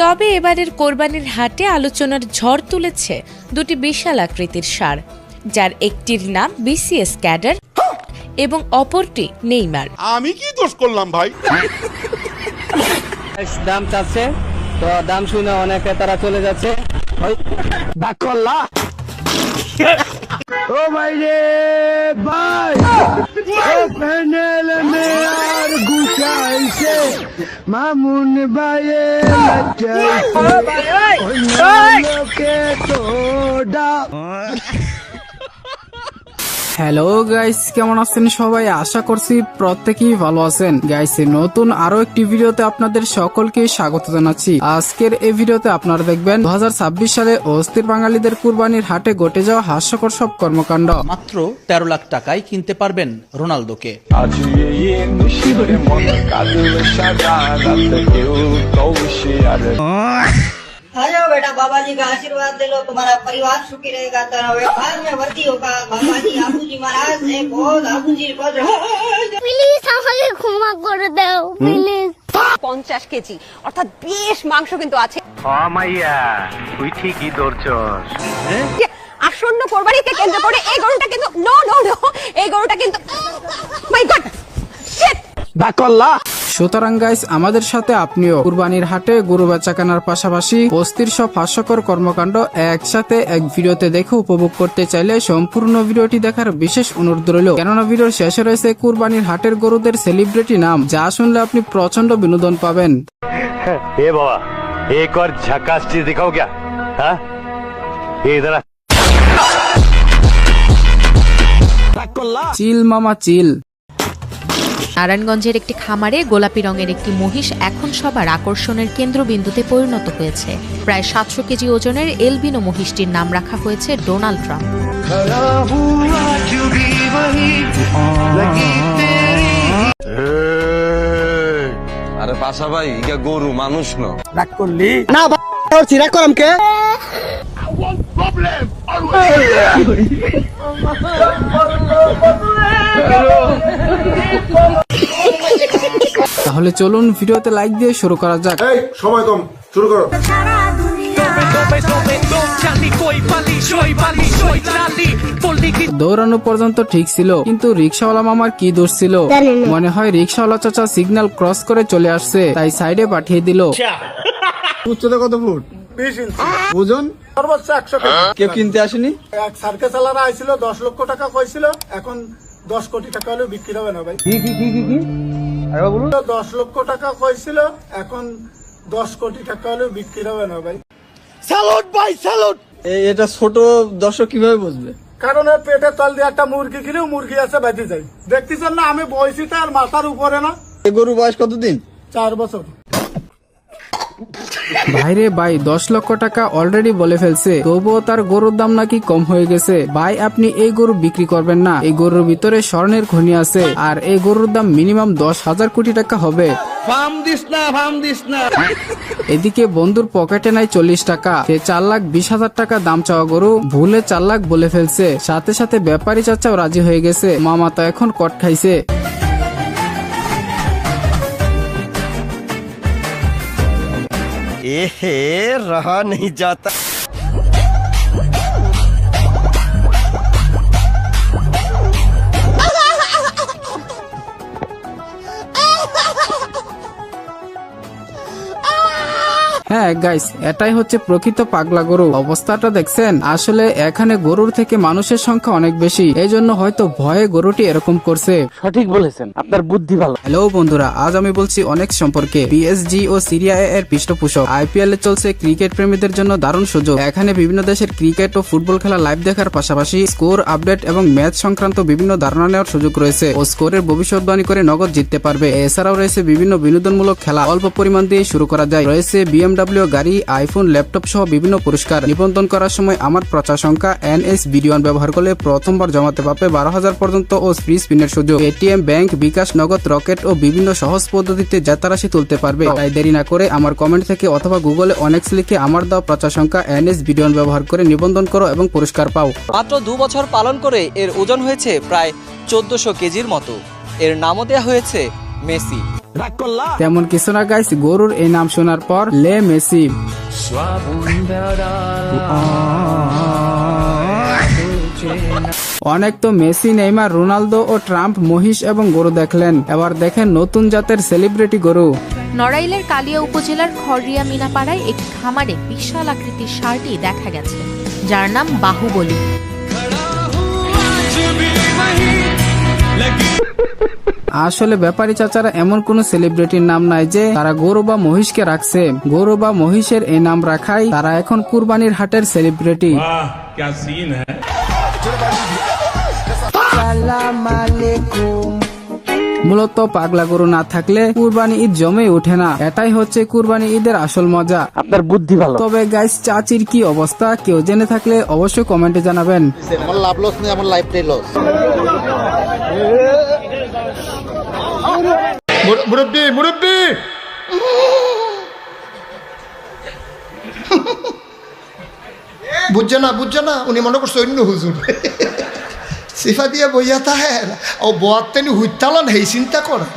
তবে এবারের কোরবানির হাটে আলোচনার ঝড় তুলেছে দুটি বিশাল আকৃতির ষাঁড়, যার একটির নাম বিসিএস ক্যাডার এবং অপরটি নেইমার। আমি কি দোষ করলাম ভাই? দাম চাচ্ছে তো দাম শুনে অনেক ক্রেতারা চলে যাচ্ছে। ও ভাই রে ভাই, ও প্যানেল মে আর গুছাইছে মামুন ভাইয়ে লোকে তোডা। হ্যালো গাইস, কেমন আছেন সবাই? আশা করছি প্রত্যেকেই ভালো আছেন। গাইস, নতুন আরো একটি ভিডিওতে আপনাদের সকলকে স্বাগত জানাচ্ছি। আজকের এই ভিডিওতে আপনারা দেখবেন 2026 সালে অস্থির বাঙালিদের কুরবানির হাটে ঘটে যাওয়া হাস্যকর সব কর্মকাণ্ড। মাত্র 13 লাখ টাকায় কিনতে পারবেন রোনালদোকে। हेलो बेटा, बाबा जी का आशीर्वाद ले लो, तुम्हारा परिवार सुखी रहेगा, तेरा व्यापार में वृद्धि होगा। बाबा जी आबू जी महाराज से बहुत आबू जी প্লিজ আমাকে ক্ষমা করে দাও প্লিজ। 50 কেজি অর্থাৎ বেশ মাংস কিন্তু আছে। মাইয়া তুই ঠিকই ধরছস। আসন্ন কোরবানিকে কেন্দ্র করে এই গরুটা কিন্তু নো এই গরুটা কিন্তু মাই গড শিট বাকল্লা। সুতরাং গাইস, আমাদের সাথে আপনিও কুরবানির হাটে গরু বেচা কেনার পাশাপাশি অস্থির সব হাস্যকর কর্মকাণ্ড একসাথে এক ভিডিওতে দেখে উপভোগ করতে চাইলে সম্পূর্ণ ভিডিওটি দেখার বিশেষ অনুরোধ রইল। কেননা ভিডিওর শেষে রয়েছে কুরবানির হাটের গরুদের সেলিব্রিটি নাম, যা শুনলে আপনি প্রচন্ড বিনোদন পাবেন। ए बाबा, एक और झकास चीज दिखाओ क्या? हाँ, ये इधर आ। চিল মামা চিল। নারায়ণগঞ্জের একটি খামারে গোলাপি রঙের একটি মহিষ এখন সবার আকর্ষণের কেন্দ্রবিন্দুতে পরিণত হয়েছে। প্রায় 700 কেজি ওজনের এলবিনো মহিষটির নাম রাখা হয়েছে ডোনাল্ড ট্রাম্প। আরে পাশা ভাই, ইয়া গরু মানুষ না। রাগ করলি না ভাই, চিরা করম কে? তাহলে চলুন ভিডিওতে লাইক দিয়ে শুরু করা যাক। এই সময় কম, শুরু করো। দৌড়ানো পর্যন্ত ঠিক ছিল, কিন্তু রিক্সাওয়ালা মামার কি দোষ ছিল? মনে হয় রিক্সাওয়ালা চাচা সিগন্যাল ক্রস করে চলে আসছে, তাই সাইডে পাঠিয়ে দিল। উচ্চতা কত ফুট? 20 ইঞ্চি ওজন সর্বোচ্চ 100 কেজি। কেউ কিনতে আসেনি? এক সার্কাস আলারা আইছিল, 10 লক্ষ টাকা কইছিল, এখন 10 কোটি টাকা হলেও বিক্রি হবে না ভাই। কি আরে বলুন। 10 লক্ষ টাকা কইছিল, এখন 10 কোটি টাকা হলেও বিক্রি হবে না ভাই। স্যালুট ভাই, স্যালুট। এটা ছোট দর্শক কিভাবে বুঝবে? কারণ এর পেটের তল দিয়ে একটা মুরগি কিনেও মুরগি আছে বেঁচে যায়। দেখতেছেন না, আমি বয়সী তার মাথার উপরে না। এই গরুর বয়স কতদিন? 4 বছর। ভাইরে ভাই, 10 লক্ষ টাকা অলরেডি বলে ফেলছে, তবুও তার গরুর দাম নাকি কম হয়ে গেছে। ভাই, আপনি এই গরু বিক্রি করবেন না। এই গরুর ভিতরে স্বর্ণের খনি আছে, আর এই গরুর দাম মিনিমাম 10,000 কোটি টাকা হবে। ফার্ম দিস না। এদিকে বন্ধুর পকেটে নাই 40 টাকা, সে 4,20,000 টাকা দাম চাওয়া গরু ভুলে 4 লাখ বলে ফেলছে। সাথে সাথে ব্যাপারী চাচাও রাজি হয়ে গেছে। মামা তো এখন কট খাইছে। रहा नहीं जाता। হ্যাঁ গাইস, এটাই হচ্ছে প্রকৃত পাগলা গরু। অবস্থাটা দেখছেন? আসলে এখানে গরুর থেকে মানুষের সংখ্যা অনেক বেশি, এই জন্য হয়তো ভয়ে গরুটি এরকম করছে। সঠিক বলেছেন, আপনার বুদ্ধি ভালো। হ্যালো বন্ধুরা, আজ আমি বলছি অনেক সম্পর্কে। পিএসজি ও সিরিয়া এর পৃষ্ঠপোষক আইপিএল এ চলছে ক্রিকেট প্রেমীদের জন্য দারুণ সুযোগ। এখানে বিভিন্ন দেশের ক্রিকেট ও ফুটবল খেলা লাইভ দেখার পাশাপাশি স্কোর আপডেট এবং ম্যাচ সংক্রান্ত বিভিন্ন ধারণা নেওয়ার সুযোগ রয়েছে ও স্কোরের ভবিষ্যৎবাণী করে নগদ জিততে পারবে। এছাড়াও রয়েছে বিভিন্ন বিনোদনমূলক খেলা, অল্প পরিমাণ দিয়ে শুরু করা যায়। রয়েছে বিএমডব্লিউ গাড়ি, আইফোন, ল্যাপটপ সহ বিভিন্ন পুরস্কার। নিবন্ধন করার সময় আমার প্রচার সংখ্যা NS-BD1 ব্যবহার করলে প্রথমবার জমাতে পারবে 12,000 পর্যন্ত ও ফ্রি স্পিনের সুযোগ। এটিএম, ব্যাংক, বিকাশ, নগদ, রকেট ও বিভিন্ন সহজ পদ্ধতিতে জেতারাশি তুলতে পারবে। তাই দেরি না করে আমার কমেন্ট থেকে অথবা গুগলে অনেক্স লিখে আমার দেওয়া প্রচার সংখ্যা NS-BD1 ব্যবহার করে নিবন্ধন করো এবং পুরস্কার পাও। মাত্র 2 বছর পালন করে এর ওজন হয়েছে প্রায় 1400 কেজির মতো। এর নামও দেওয়া হয়েছে মেসি। তেমন কিছু না গাইস, গরুর এই নাম শোনার পর লে মেসি। অনেক তো মেসি, নেইমার, রোনালদো ও ট্রাম্প, মহিষ এবং গরু দেখলেন, এবার দেখেন নতুন জাতের সেলিব্রিটি গরু। নড়াইলের কালিয়া উপজেলার খড়রিয়া মিনাপাড়ায় একটি খামারে বিশাল আকৃতির ষাঁড়টি দেখা গেছে, যার নাম বাহুবলী। আসলে ব্যাপারী চাচারা এমন কোন সেলিব্রিটির নাম নাই যে তারা গরু বা মহিষকে রাখছে। গরু বা মহিষের এই নাম রাখাই তারা এখন কুরবানির হাটের সেলিব্রিটি। মূলত পাগলা গরু না থাকলে কুরবানি ঈদ জমে ওঠে না, এটাই হচ্ছে কুরবানি ঈদের আসল মজা। আপনার বুদ্ধি ভালো। তবে গাইস, চাচির কি অবস্থা কেউ জেনে থাকলে অবশ্যই কমেন্টে জানাবেন। আমার লাভ লস নেই, আমার লাইফটাই লস। মুরব্বি মুরব্বি, বুঝছে না উনি মনে করছে অন্য হুজুর সিফা দিয়ে বইয়া তাহে ও বয়াতেনি হুইতালন হেই চিন্তা করে।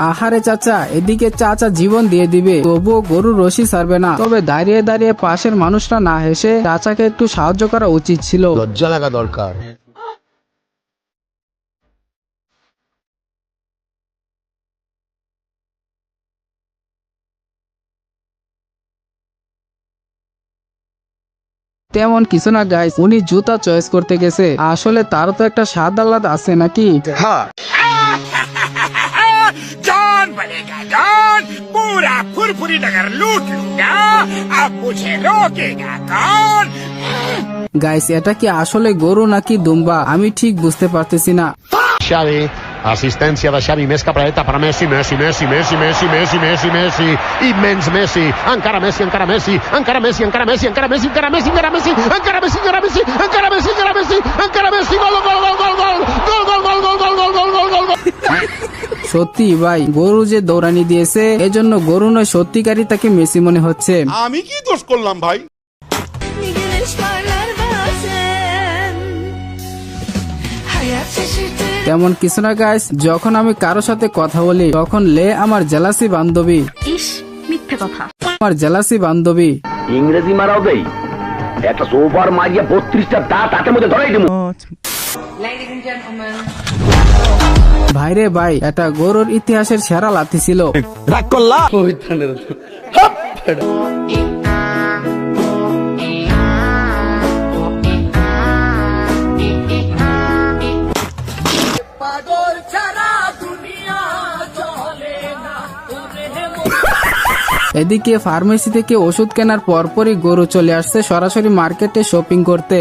আহারে চাচা, এদিকে চাচা জীবন দিয়ে দিবে তবুও গরুর রশি ছাড়বে না। তবে দাঁড়িয়ে দাঁড়িয়ে পাশের মানুষরা না হেসে চাচাকে একটু সাহায্য করা উচিত ছিল। লজ্জা লাগা দরকার। তেমন কিছু না গাইস, উনি জুতা চয়েস করতে গেছে, আসলে তারও তো একটা স্বাদ আলাদা আছে নাকি। হ্যাঁ, जान बनेगा जान, पूरा फुरफुरी नगर लूट लूंगा, अब मुझे रोकेगा कौन? গাইস, এটা কি আসলে গরু নাকি দুম্বা আমি ঠিক বুঝতে পারতেছি না। Xavi, assistència de Xavi, més cap a dreta per Messi, Messi, Messi, Messi, Messi, Messi, Messi, Messi, immens Messi, encara Messi, encara Messi, encara Messi, encara Messi, encara Messi, encara Messi, encara Messi, encara Messi, encara Messi, encara Messi, encara Messi, encara Messi, gol, gol, gol, gol, gol, gol, gol, gol, gol, gol, gol, gol, gol, gol. সত্যি ভাই, গরু যে দৌড়ানি দিয়েছে এজন্য গরু নয় সত্যিকারই তাকে Messi মনে হচ্ছে। আমি কি দোষ করলাম ভাই? তেমন কিছু না গাইস, যখন আমি কারো সাথে কথা বলি তখন লে আমার জেলাসি বান্ধবী। ইস, মিথ্যে কথা। আমার জেলাসি বান্ধবী। ইংরেজি মারাও দেই, একটা সোফার মারিয়া 32টা দাঁত হাতের মধ্যে ধরাই দেবো। ভাইরে ভাই, এটা গরুর ইতিহাসের সেরা লাথি ছিল। রাগ করলা এদিকে ফার্মেসি থেকে ওষুধ কেনার পরপরই গরু চলে আসছে সরাসরি মার্কেটে শপিং করতে।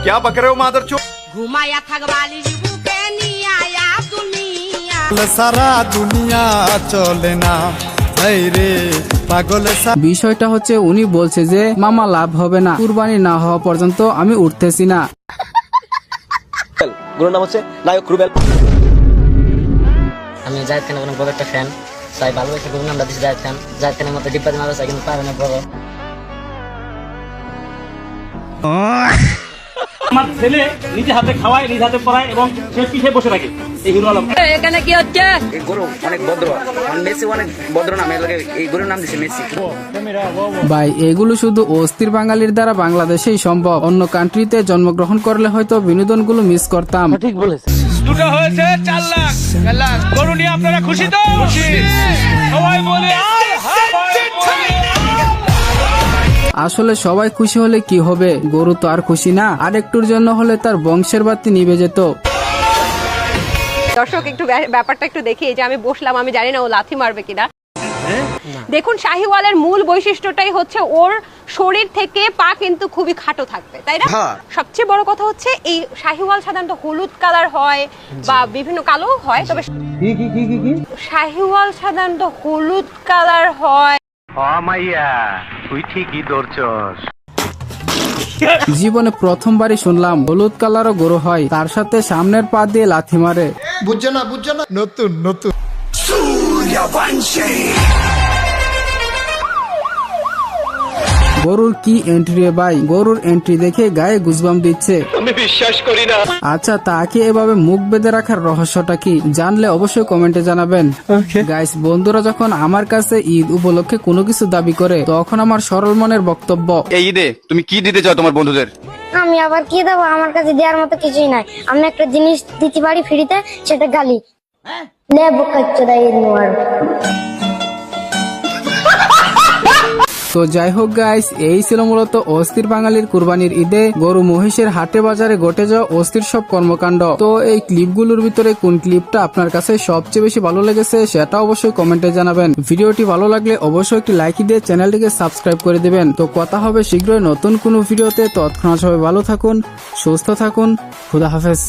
क्या बक रहे हो मादरचोद? ঘুমায়া থাকবালি বুকে নিয়ে আয়া দুনিয়া। সারা দুনিয়া চলে না রে পাগল। বিষয়টা হচ্ছে উনি বলছে যে মামা লাভ হবে না, কুরবানি না হওয়া পর্যন্ত আমি উঠতেছি না। গরুর নাম হচ্ছে নায়ক রুবেল। আমি জায়েদ খানের অনেক বড় একটা ফ্যান, তাই ভালোবেসে গরুর নামটা দিচ্ছি জায়েদ খান। জায়েদ খানের মতো ডিব্বাতে মারা যায় কিন্তু পারে না বড়। আমার ছেলে নিজে হাতে খাওয়ায়, নিজে হাতে পড়ায় এবং সে পিঠে বসে থাকে। এই হিরো আলম। এখানে কি হচ্ছে? এই গরু অনেক ভদ্র, মেসি অনেক ভদ্র নাম, এই গরুর নাম দিছে মেসি। ভাই, এগুলো শুধু অস্থির বাঙালির দ্বারা বাংলাদেশেই সম্ভব, অন্য কান্ট্রিতে জন্মগ্রহণ করলে হয়তো বিনোদনগুলো মিস করতাম। ঠিক বলেছে। দুটো হয়েছে 4 লাখ। গরু নিয়ে আপনারা খুশি তো? সবাই বলে আসলে সবাই খুশি হলে কি হবে, গরু তো আর খুশি না, আর একটুর জন্য হলে তার বংশের বাতি নিভে যেত। দর্শক একটু ব্যাপারটা একটু দেখি। এই যে আমি বসলাম, আমি জানি না ও লাথি মারবে কিনা। দেখুন, শাহিওয়ালের মূল বৈশিষ্ট্যটাই হচ্ছে ওর শরীর থেকে পা কিন্তু খুবই খাটো থাকবে, তাই না? সবচেয়ে বড় কথা হচ্ছে এই শাহিওয়াল সাধারণত হলুদ কালার হয় বা বিভিন্ন কালো হয়, তবে শাহিওয়াল সাধারণত হলুদ কালার হয়। মাইয়া তুই ঠিকই ধরছস। জীবনে প্রথমবারই শুনলাম হলুদ কালারও গরু হয়, তার সাথে সামনের পা দিয়ে লাথি মারে। বুঝছে না নতুন নতুন। গরুর কি এন্ট্রি রে ভাই, গরুর এন্ট্রি দেখে গায়ে গুজবাম দিচ্ছে। আমি বিশ্বাস করি না। আচ্ছা, তাকে এভাবে মুখ বেঁধে রাখার রহস্যটা কি, জানলে অবশ্যই কমেন্টে জানাবেন। গাইস, বন্ধুরা যখন আমার কাছে ঈদ উপলক্ষে কোনো কিছু দাবি করে তখন আমার সরল মনের বক্তব্য, এই ঈদে তুমি কি দিতে চাও তোমার বন্ধুদের? আমি আবার কি দেবো, আমার কাছে দেওয়ার মতো কিছুই নাই। আমি একটা জিনিস দিতে পারি ফ্রিতে, সেটা গালি। লে বোকাচ্চোদা ঈদ মোবারক। তো যাই হোক গাইস, এই ছিল মূলত অস্থির বাঙালির কুরবানির ঈদে গরু মহিষের হাটে বাজারে ঘটে যাওয়া অস্থির সব কর্মকাণ্ড। তো এই ক্লিপগুলোর ভিতরে কোন ক্লিপটা আপনার কাছে সবচেয়ে বেশি ভালো লেগেছে সেটা অবশ্যই কমেন্টে জানাবেন। ভিডিওটি ভালো লাগলে অবশ্যই একটি লাইক দিয়ে চ্যানেলটিকে সাবস্ক্রাইব করে দিবেন। তো কথা হবে শীঘ্রই নতুন কোনো ভিডিওতে। তৎক্ষণাৎ সবাই ভালো থাকুন, সুস্থ থাকুন, খুদা হাফেজ।